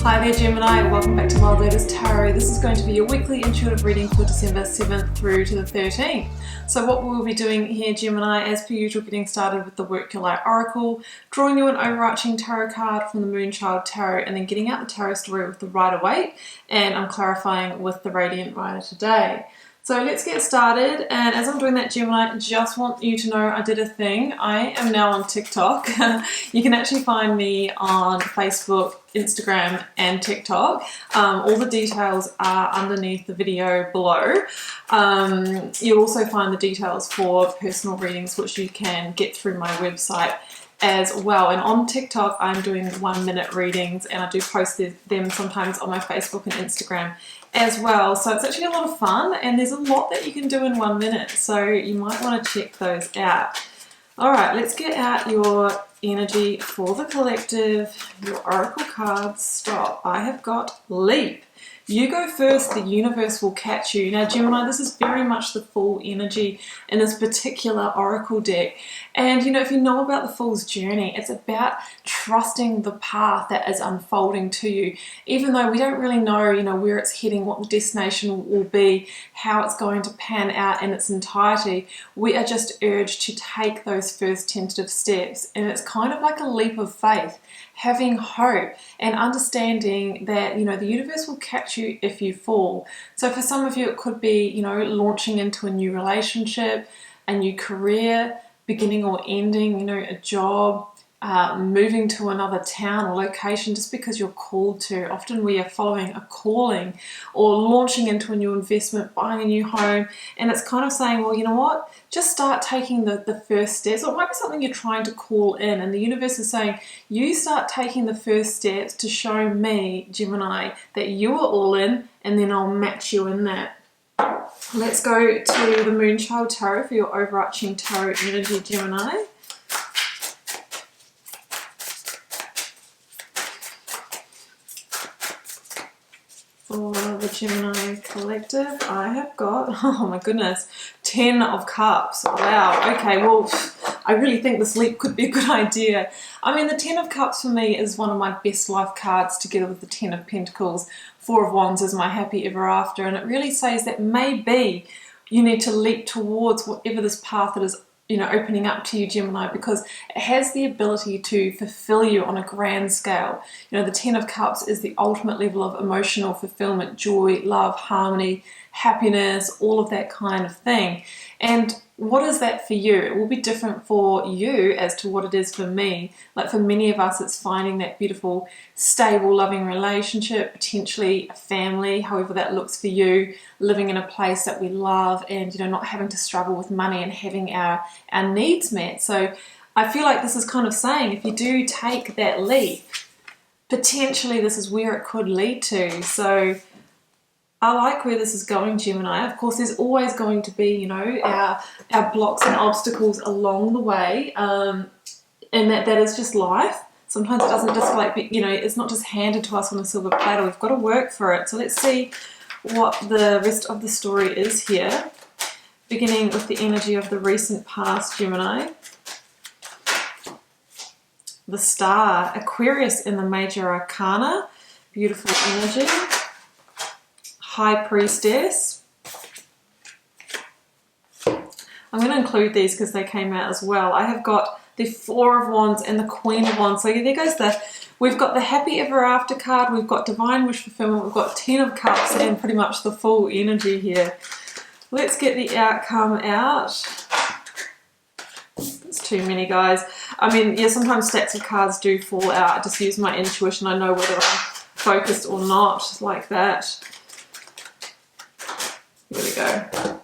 Hi there Gemini, welcome back to Wild Lotus Tarot. This is going to be your weekly intuitive reading for December 7th through to the 13th. So what we'll be doing here Gemini, as per usual, getting started with the Work Your Light Oracle, drawing you an overarching tarot card from the Moonchild Tarot, and then getting out the tarot story with the Rider-Waite, and I'm clarifying with the Radiant Rider today. So let's get started, and as I'm doing that Gemini, I just want you to know I did a thing. I am now on TikTok. You can actually find me on Facebook, Instagram and TikTok. All the details are underneath the video below. You'll also find the details for personal readings, which you can get through my website as well. And on TikTok I'm doing 1-minute readings, and I do post them sometimes on my Facebook and Instagram as well. So it's actually a lot of fun, and there's a lot that you can do in 1 minute, so you might want to check those out. Alright, let's get out your energy for the collective, your oracle cards. Stop. I have got Leap. You go first, the universe will catch you. Now Gemini, this is very much the Fool energy in this particular oracle deck. And you know, if you know about the Fool's journey, it's about trusting the path that is unfolding to you. Even though we don't really know, you know, where it's heading, what the destination will be, how it's going to pan out in its entirety, we are just urged to take those first tentative steps. And it's kind of like a leap of faith, having hope and understanding that, you know, the universe will catch you if you fall. So for some of you, it could be, you know, launching into a new relationship, a new career, beginning or ending, you know, a job, moving to another town or location just because you're called to. Often we are following a calling, or launching into a new investment, buying a new home, and it's kind of saying, well, you know what, just start taking the first steps. Or it might be something you're trying to call in, and the universe is saying, you start taking the first steps to show me, Gemini, that you are all in, and then I'll match you in that. Let's go to the Moonchild Tarot for your overarching tarot energy, Gemini. For the Gemini collective, I have got, oh my goodness, 10 of Cups. Wow, okay, well, I really think this leap could be a good idea. I mean, the 10 of Cups for me is one of my best life cards, together with the 10 of Pentacles. 4 of Wands is my happy ever after, and it really says that maybe you need to leap towards whatever this path that is, you know, opening up to you, Gemini, because it has the ability to fulfill you on a grand scale. You know, the 10 of Cups is the ultimate level of emotional fulfillment, joy, love, harmony, happiness, all of that kind of thing. And what is that for you? It will be different for you as to what it is for me. Like for many of us, it's finding that beautiful, stable, loving relationship, potentially a family, however that looks for you, living in a place that we love, and, you know, not having to struggle with money and having our needs met. So I feel like this is kind of saying, if you do take that leap, potentially this is where it could lead to. So I like where this is going, Gemini. Of course, there's always going to be, you know, our blocks and obstacles along the way, and that is just life. Sometimes it doesn't just like, you know, it's not just handed to us on a silver platter. We've got to work for it. So let's see what the rest of the story is here, beginning with the energy of the recent past, Gemini. The Star, Aquarius in the Major Arcana, beautiful energy. High Priestess. I'm going to include these because they came out as well. I have got the 4 of Wands and the Queen of Wands. So there goes we've got the Happy Ever After card, we've got Divine Wish Fulfillment, we've got 10 of Cups, and pretty much the full energy here. Let's get the outcome out. It's too many, guys. I mean, yeah, sometimes stacks of cards do fall out. I just use my intuition. I know whether I'm focused or not, like that. Here we go.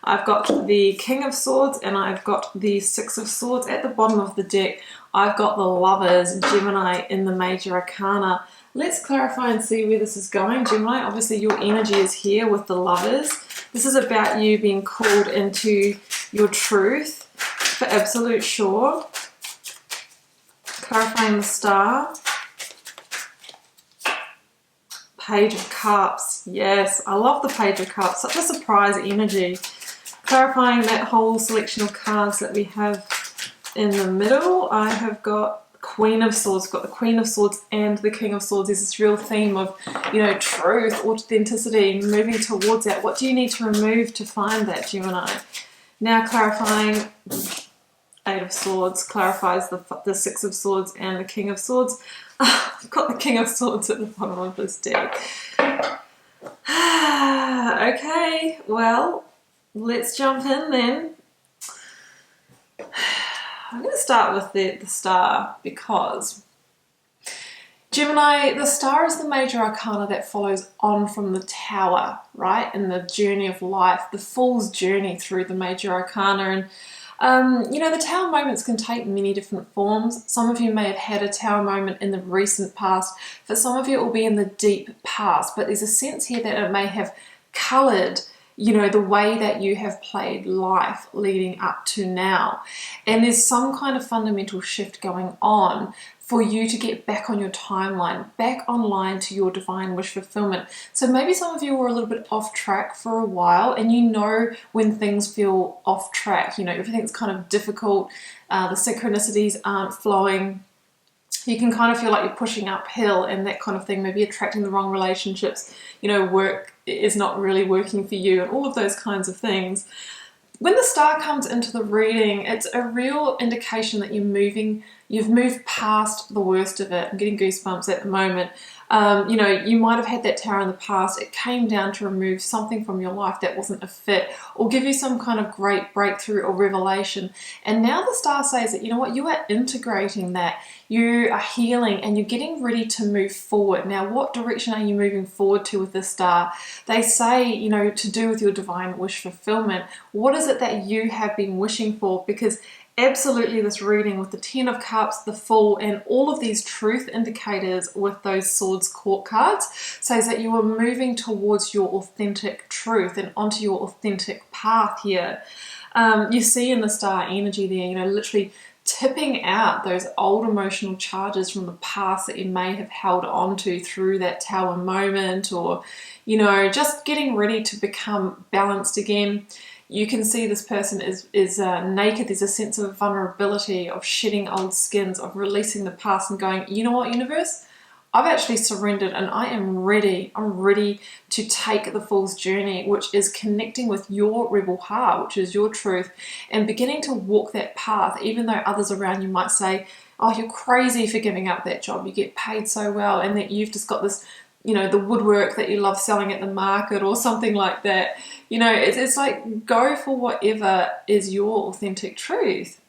I've got the King of Swords and I've got the 6 of Swords. At the bottom of the deck, I've got the Lovers, Gemini, in the Major Arcana. Let's clarify and see where this is going, Gemini. Obviously, your energy is here with the Lovers. This is about you being called into your truth, for absolute sure. Clarifying the Star. Page of Cups. Yes, I love the Page of Cups. Such a surprise energy. Clarifying that whole selection of cards that we have in the middle, I have got Queen of Swords. We've got the Queen of Swords and the King of Swords. There's this real theme of, you know, truth, authenticity, moving towards that. What do you need to remove to find that, Gemini? Now clarifying, Eight of Swords clarifies the Six of Swords and the King of Swords. I've got the King of Swords at the bottom of this deck. Okay, well, let's jump in then. I'm going to start with the Star, because Gemini, the Star is the major arcana that follows on from the Tower, right? In the journey of life, the Fool's journey through the major arcana. And you know, the Tower moments can take many different forms. Some of you may have had a Tower moment in the recent past. For some of you, it will be in the deep past. But there's a sense here that it may have coloured, you know, the way that you have played life leading up to now. And there's some kind of fundamental shift going on for you to get back on your timeline, back online to your divine wish fulfillment. So maybe some of you were a little bit off track for a while, and you know when things feel off track, you know, everything's kind of difficult, the synchronicities aren't flowing. You can kind of feel like you're pushing uphill and that kind of thing, maybe attracting the wrong relationships, you know, work is not really working for you and all of those kinds of things. When the Star comes into the reading, it's a real indication that you've moved past the worst of it. I'm getting goosebumps at the moment. You know, you might have had that Tower in the past. It came down to remove something from your life that wasn't a fit, or give you some kind of great breakthrough or revelation. And now the Star says that, you know what, you are integrating that. You are healing and you're getting ready to move forward. Now, what direction are you moving forward to with the Star? They say, you know, to do with your divine wish fulfillment. What is it that you have been wishing for? Because absolutely this reading with the Ten of Cups, the Fool, and all of these truth indicators with those Swords Court cards says that you are moving towards your authentic truth and onto your authentic path here. You see in the Star energy there, you know, literally tipping out those old emotional charges from the past that you may have held on to through that Tower moment, or, you know, just getting ready to become balanced again. You can see this person is naked. There's a sense of vulnerability, of shedding old skins, of releasing the past and going, you know what, universe? I've actually surrendered and I am ready. I'm ready to take the Fool's journey, which is connecting with your rebel heart, which is your truth, and beginning to walk that path, even though others around you might say, oh, you're crazy for giving up that job. You get paid so well, and that you've just got this, you know, the woodwork that you love selling at the market or something like that. You know, it's like, go for whatever is your authentic truth.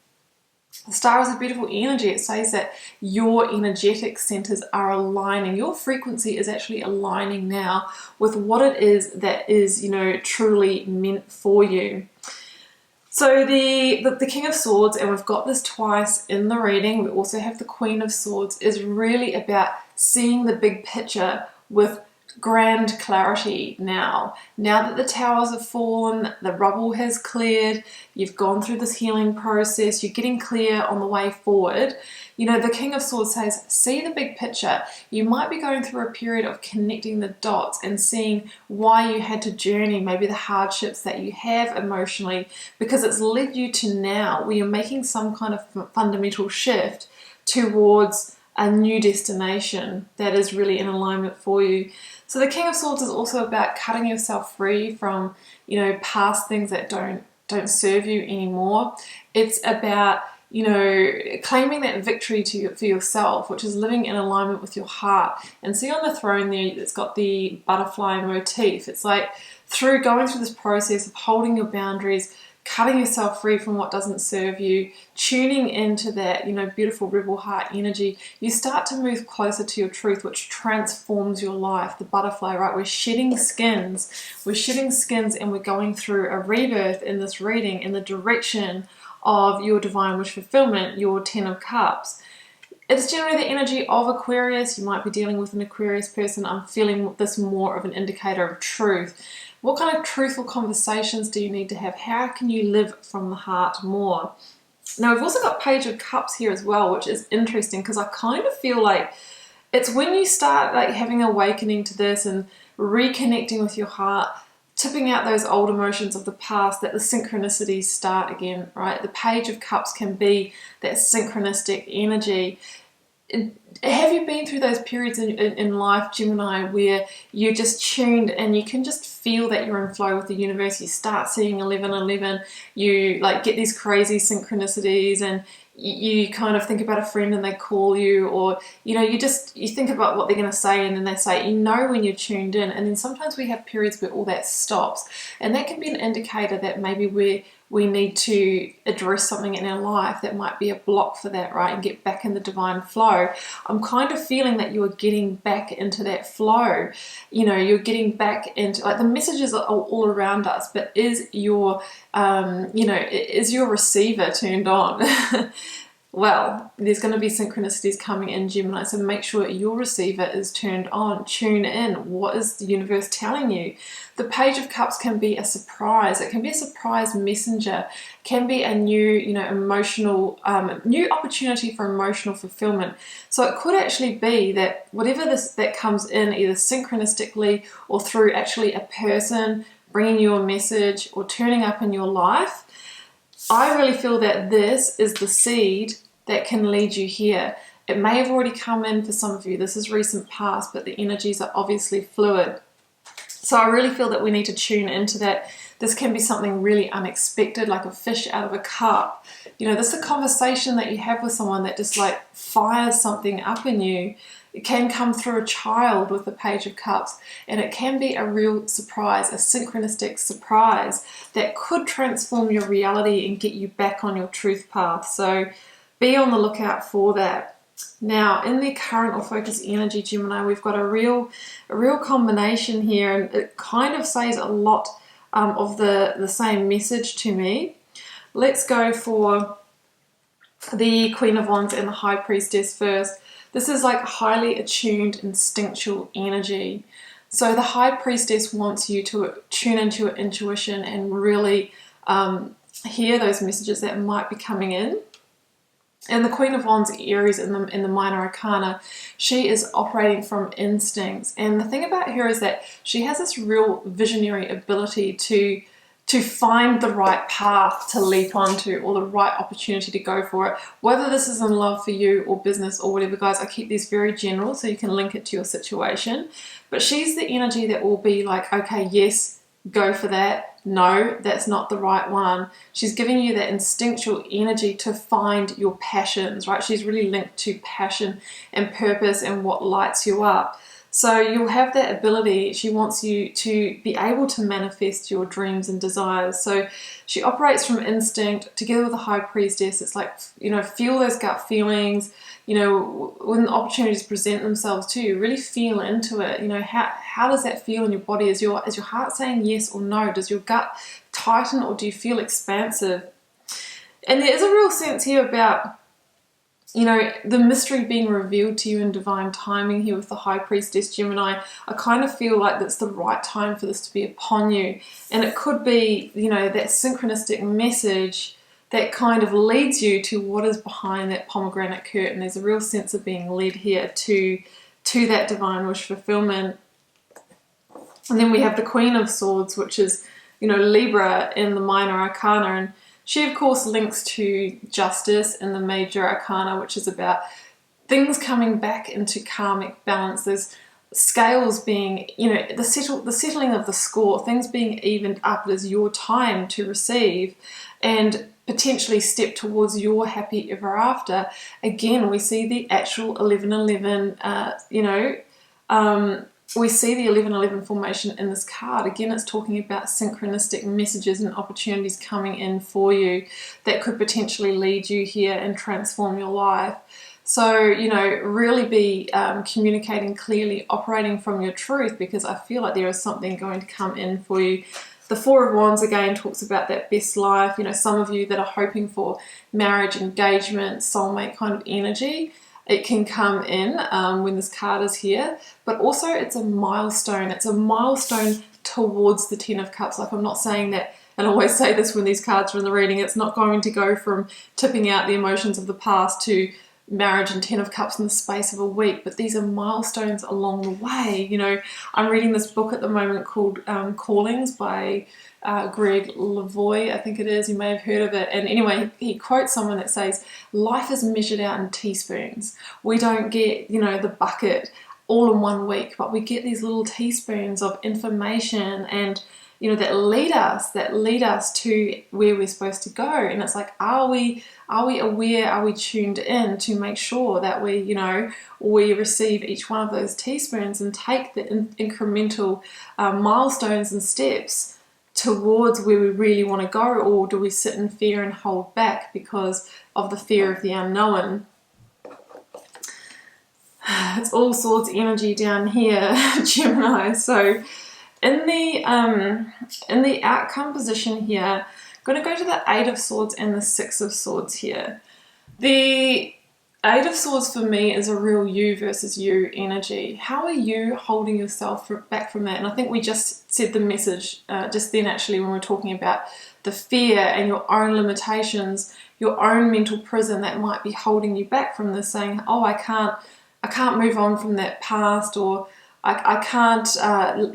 The Star is a beautiful energy. It says that your energetic centers are aligning. Your frequency is actually aligning now with what it is that is, you know, truly meant for you. So the King of Swords, and we've got this twice in the reading, we also have the Queen of Swords, is really about seeing the big picture with grand clarity now. Now that the towers have fallen, the rubble has cleared, you've gone through this healing process, you're getting clear on the way forward. You know, the King of Swords says, see the big picture. You might be going through a period of connecting the dots and seeing why you had to journey, maybe the hardships that you have emotionally, because it's led you to now where you're making some kind of fundamental shift towards a new destination that is really in alignment for you. So the King of Swords is also about cutting yourself free from, you know, past things that don't serve you anymore. It's about, you know, claiming that victory for yourself, which is living in alignment with your heart. And see on the throne there, it's got the butterfly motif. It's like going through this process of holding your boundaries, cutting yourself free from what doesn't serve you, tuning into that, you know, beautiful rebel heart energy, you start to move closer to your truth, which transforms your life. The butterfly, right? We're shedding skins and we're going through a rebirth in this reading in the direction of your divine wish fulfillment, your Ten of Cups. It's generally the energy of Aquarius. You might be dealing with an Aquarius person. I'm feeling this more of an indicator of truth. What kind of truthful conversations do you need to have? How can you live from the heart more? Now, we've also got Page of Cups here as well, which is interesting because I kind of feel like it's when you start like having an awakening to this and reconnecting with your heart, tipping out those old emotions of the past, that the synchronicities start again, right? The Page of Cups can be that synchronistic energy. have you been through those periods in life, Gemini, where you're just tuned and you can just feel that you're in flow with the universe? You start seeing 1111, you like get these crazy synchronicities, and you kind of think about a friend and they call you, or you think about what they're going to say, and then they say, when you're tuned in. And then sometimes we have periods where all that stops, and that can be an indicator that maybe we need to address something in our life that might be a block for that, right? And get back in the divine flow. I'm kind of feeling that you are getting back into that flow. You're getting back into, like, the messages are all around us, but is your receiver turned on? Well, there's going to be synchronicities coming in, Gemini, so make sure your receiver is turned on. Tune in. What is the universe telling you? The Page of Cups can be a surprise. It can be a surprise messenger. It can be a new, emotional, new opportunity for emotional fulfillment. So it could actually be that whatever that comes in, either synchronistically or through actually a person bringing you a message or turning up in your life, I really feel that this is the seed that can lead you here. It may have already come in for some of you. This is recent past, but the energies are obviously fluid. So I really feel that we need to tune into that. This can be something really unexpected, like a fish out of a cup. This is a conversation that you have with someone that just like fires something up in you. It can come through a child with the Page of Cups, and it can be a real surprise, a synchronistic surprise that could transform your reality and get you back on your truth path. So be on the lookout for that. Now, in the current or focus energy, Gemini, we've got a real combination here, and it kind of says a lot of the same message to me. Let's go for the Queen of Wands and the High Priestess first. This is like highly attuned, instinctual energy. So the High Priestess wants you to tune into your intuition and really hear those messages that might be coming in. And the Queen of Wands, Aries, in the Minor Arcana, she is operating from instincts. And the thing about her is that she has this real visionary ability to find the right path to leap onto, or the right opportunity to go for it. Whether this is in love for you or business or whatever, guys, I keep these very general so you can link it to your situation. But she's the energy that will be like, okay, yes, go for that. No, that's not the right one. She's giving you that instinctual energy to find your passions, right? She's really linked to passion and purpose and what lights you up. So you'll have that ability. She wants you to be able to manifest your dreams and desires. So she operates from instinct together with the High Priestess. It's like, feel those gut feelings. When opportunities present themselves to you, really feel into it. How does that feel in your body? Is your heart saying yes or no? Does your gut tighten, or do you feel expansive? And there is a real sense here about the mystery being revealed to you in divine timing here with the High Priestess, Gemini. I kind of feel like that's the right time for this to be upon you. And it could be, that synchronistic message that kind of leads you to what is behind that pomegranate curtain. There's a real sense of being led here to that divine wish fulfillment. And then we have the Queen of Swords, which is, Libra in the Minor Arcana. And she, of course, links to justice in the Major Arcana, which is about things coming back into karmic balance. There's scales being, the settling of the score, things being evened up. It is your time to receive and potentially step towards your happy ever after. Again, we see the actual 1111, we see the 1111 formation in this card. Again, it's talking about synchronistic messages and opportunities coming in for you that could potentially lead you here and transform your life. So, really be communicating clearly, operating from your truth, because I feel like there is something going to come in for you. The Four of Wands, again, talks about that best life. Some of you that are hoping for marriage, engagement, soulmate kind of energy, it can come in when this card is here. But also it's a milestone. It's a milestone towards the Ten of Cups. Like, I'm not saying that, and I always say this when these cards are in the reading, it's not going to go from tipping out the emotions of the past to marriage and Ten of Cups in the space of a week, but these are milestones along the way. I'm reading this book at the moment called Callings by Greg Lavoie, I think it is, you may have heard of it. And anyway, he quotes someone that says, life is measured out in teaspoons. We don't get, you know, the bucket all in one week, but we get these little teaspoons of information and, you know, that lead us to where we're supposed to go. And it's like, are we aware, are we tuned in to make sure that we, you know, we receive each one of those teaspoons and take the incremental milestones and steps towards where we really want to go? Or do we sit in fear and hold back because of the fear of the unknown? It's all sorts of energy down here, Gemini. So in the outcome position here, I'm going to go to the Eight of Swords and the Six of Swords here. The Eight of Swords for me is a real you versus you energy. How are you holding yourself back from that? And I think we just said the message just then, actually, when we were talking about the fear and your own limitations, your own mental prison that might be holding you back from this, saying, oh, I can't move on from that past, or I can't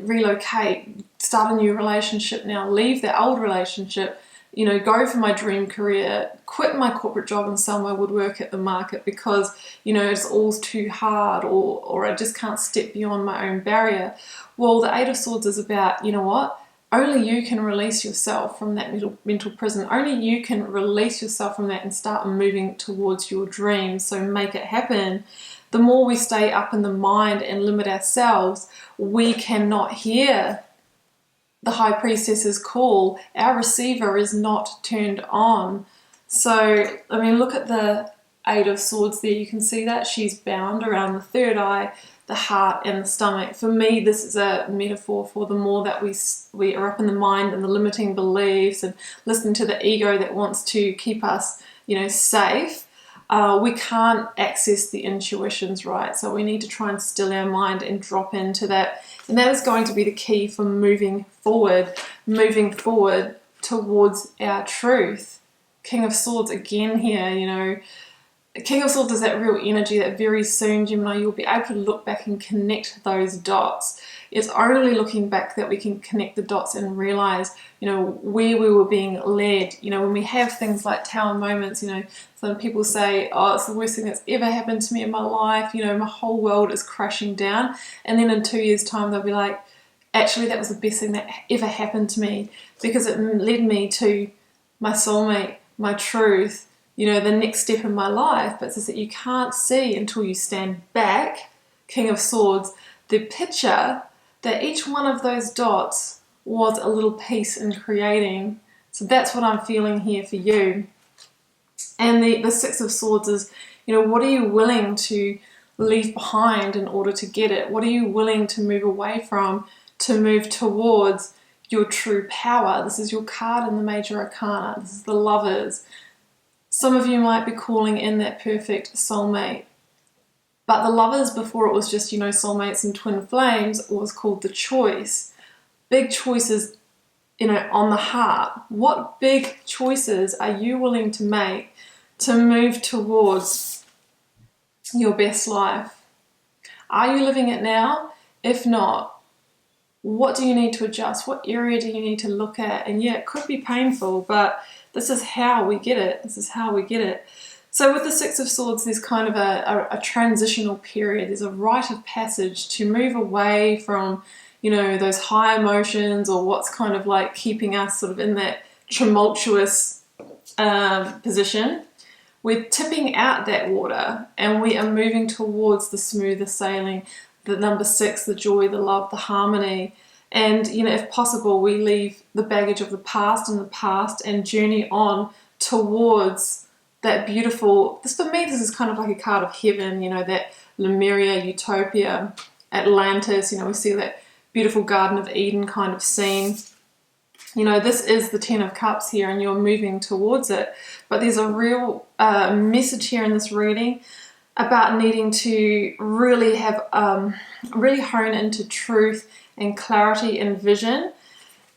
relocate, start a new relationship now, leave that old relationship, you know, go for my dream career, quit my corporate job and sell my woodwork at the market because, you know, it's all too hard, or I just can't step beyond my own barrier. Well, the Eight of Swords is about, you know what, only you can release yourself from that mental prison. Only you can release yourself from that and start moving towards your dreams. So make it happen. The more we stay up in the mind and limit ourselves, we cannot hear the High Priestess's call. Our receiver is not turned on. So, I mean, look at the Eight of Swords there. You can see that she's bound around the third eye, the heart and the stomach. For me, this is a metaphor for the more that we are up in the mind and the limiting beliefs and listening to the ego that wants to keep us, you know, safe. We can't access the intuitions, right? So we need to try and still our mind and drop into that. And that is going to be the key for moving forward towards our truth. King of Swords again here, you know. King of Swords is that real energy that very soon, Gemini, you'll be able to look back and connect those dots. It's only looking back that we can connect the dots and realize, you know, where we were being led. You know, when we have things like tower moments, you know, some people say, oh, it's the worst thing that's ever happened to me in my life. You know, my whole world is crashing down. And then in 2 years' time, they'll be like, actually, that was the best thing that ever happened to me because it led me to my soulmate, my truth, you know, the next step in my life. But it's just that you can't see until you stand back, King of Swords, the picture that each one of those dots was a little piece in creating. So that's what I'm feeling here for you. And the Six of Swords is, you know, what are you willing to leave behind in order to get it? What are you willing to move away from to move towards your true power? This is your card in the Major Arcana. This is the Lovers. Some of you might be calling in that perfect soulmate. But the Lovers, before it was just, you know, soulmates and twin flames, was called the Choice. Big choices, you know, on the heart. What big choices are you willing to make to move towards your best life? Are you living it now? If not, what do you need to adjust? What area do you need to look at? And yeah, it could be painful, but this is how we get it. This is how we get it. So with the Six of Swords, there's kind of a transitional period. There's a rite of passage to move away from, you know, those high emotions or what's kind of like keeping us sort of in that tumultuous position. We're tipping out that water and we are moving towards the smoother sailing, the number 6, the joy, the love, the harmony. And, you know, if possible, we leave the baggage of the past in the past and journey on towards that beautiful, for me, this is kind of like a card of heaven, you know, that Lemuria, Utopia, Atlantis, you know, we see that beautiful Garden of Eden kind of scene. You know, this is the Ten of Cups here and you're moving towards it. But there's a real message here in this reading about needing to really have, really hone into truth and clarity and vision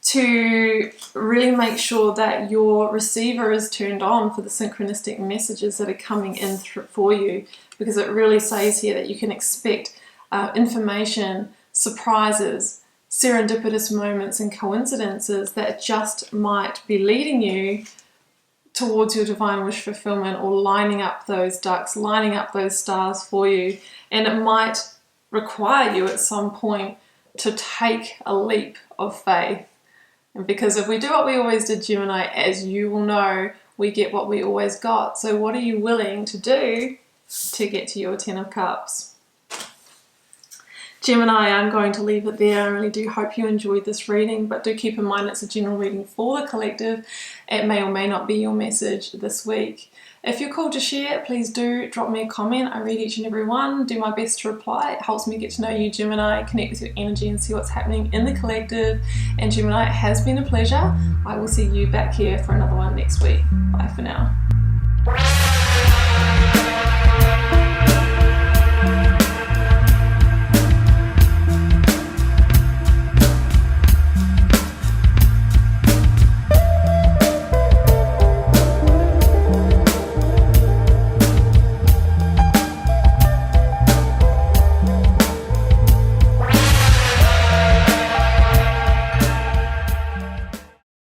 to really make sure that your receiver is turned on for the synchronistic messages that are coming in for you, because it really says here that you can expect information, surprises, serendipitous moments and coincidences that just might be leading you towards your divine wish fulfillment, or lining up those ducks, lining up those stars for you. And it might require you at some point to take a leap of faith. And because if we do what we always did, Gemini, as you will know, we get what we always got. So what are you willing to do to get to your 10 of Cups? Gemini, I'm going to leave it there. I really do hope you enjoyed this reading, but do keep in mind it's a general reading for the collective. It may or may not be your message this week. If you're called to share, please do drop me a comment. I read each and every one, do my best to reply. It helps me get to know you, Gemini, connect with your energy and see what's happening in the collective. And Gemini, it has been a pleasure. I will see you back here for another one next week. Bye for now.